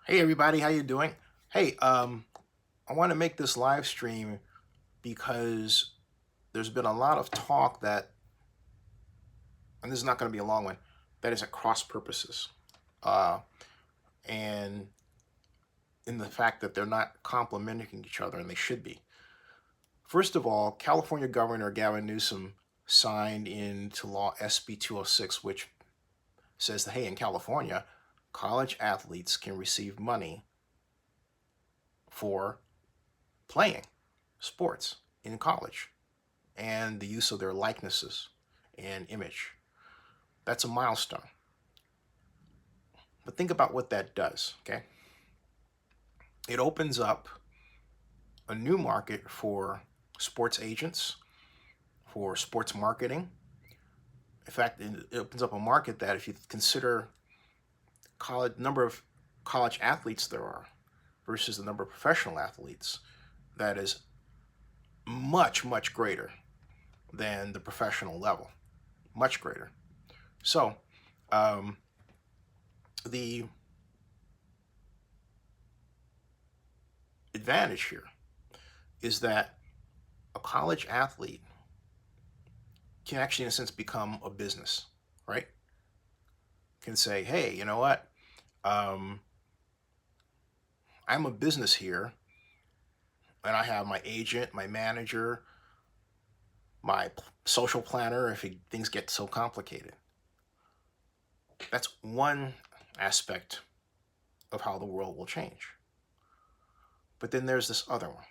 Hey everybody, how you doing? Hey, I want to make this live stream because there's been a lot of talk that, and this is not going to be a long one, that is at cross purposes, uh, and in the fact that they're not complementing each other, and they should be. First of all, California Governor Gavin Newsom signed into law SB 206, which says that hey, in California, college athletes can receive money for playing sports in college and the use of their likenesses and image. That's a milestone. But think about what that does, okay? It opens up a new market for sports agents, for sports marketing. In fact, it opens up a market that if you consider college number of college athletes there are versus the number of professional athletes, that is much, much greater than the professional level. Much greater. So, um, the advantage here is that a college athlete can actually, in a sense, become a business, right? Can say, hey, you know what? Um, I'm a business here, and I have my agent, my manager, my social planner if things get so complicated. That's one aspect of how the world will change. But then there's this other one.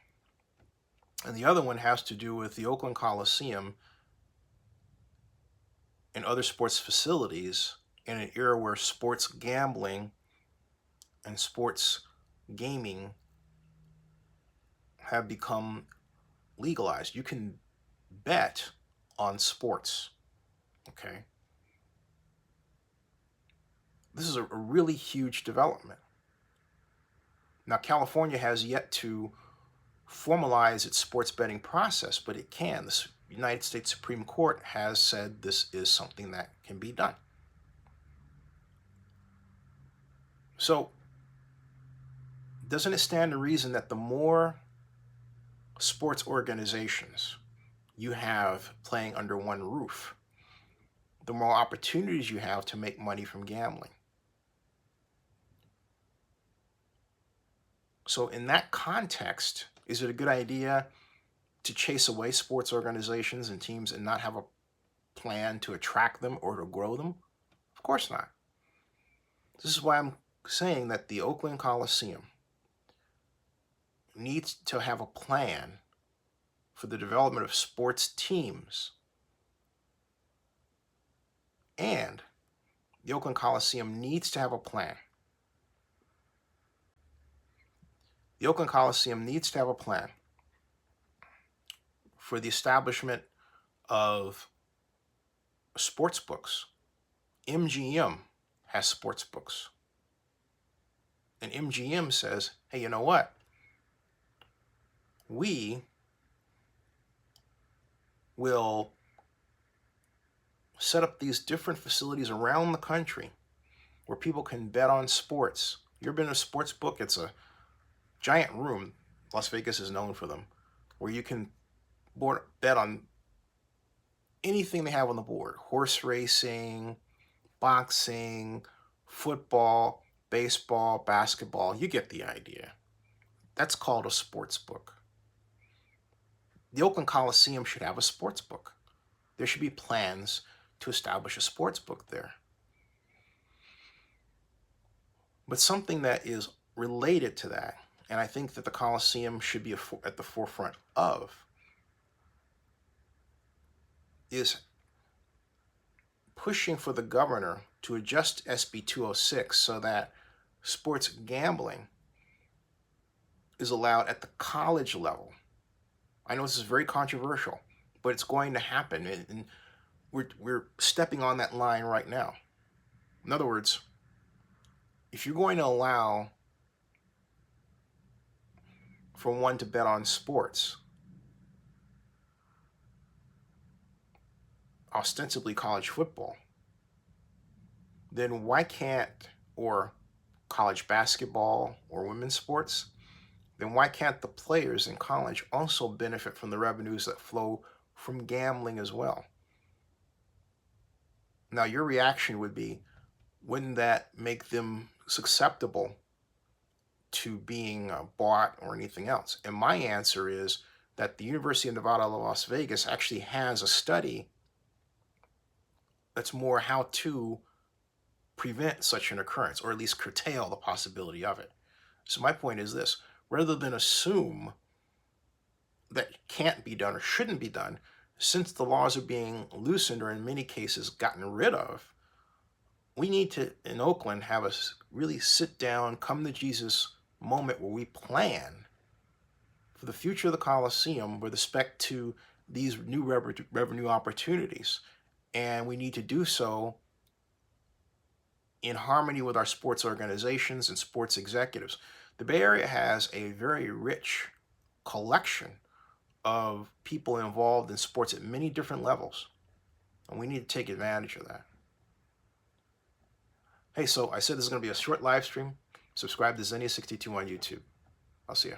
And the other one has to do with the Oakland Coliseum and other sports facilities in an era where sports gambling and sports gaming have become legalized. You can bet on sports. Okay. This is a really huge development. Now, California has yet to formalize its sports betting process, but it can. The United States Supreme Court has said this is something that can be done. So, doesn't it stand to reason that the more sports organizations you have playing under one roof, the more opportunities you have to make money from gambling? So, in that context, is it a good idea to chase away sports organizations and teams and not have a plan to attract them or to grow them? Of course not. This is why I'm saying that the Oakland Coliseum needs to have a plan for the development of sports teams. And the Oakland Coliseum needs to have a plan. The Oakland Coliseum needs to have a plan for the establishment of sports books. MGM has sports books. And MGM says, hey, you know what? We will set up these different facilities around the country where people can bet on sports. You ever been to a sports book? It's a giant room. Las Vegas is known for them, where you can bet on anything they have on the board: horse racing, boxing, football, baseball, basketball. You get the idea. That's called a sports book. The Oakland Coliseum should have a sports book. There should be plans to establish a sports book there. But something that is related to that, and I think that the Coliseum should be at the forefront of, is pushing for the governor to adjust SB 206 so that sports gambling is allowed at the college level. I know this is very controversial, but it's going to happen, and we're stepping on that line right now. In other words, if you're going to allow for one to bet on sports, ostensibly college football, then why can't, or college basketball or women's sports, then why can't the players in college also benefit from the revenues that flow from gambling as well? Now, your reaction would be, wouldn't that make them susceptible to being bought or anything else? And my answer is that the University of Nevada, Las Vegas actually has a study that's more how to prevent such an occurrence, or at least curtail the possibility of it. So my point is this: rather than assume that can't be done or shouldn't be done, since the laws are being loosened or in many cases gotten rid of, we need to, in Oakland, have a really sit down, come to Jesus moment where we plan for the future of the Coliseum with respect to these new revenue opportunities. And we need to do so in harmony with our sports organizations and sports executives. The Bay Area has a very rich collection of people involved in sports at many different levels, and we need to take advantage of that. Hey, so I said this is going to be a short live stream. Subscribe to Xenia62 on YouTube. I'll see you.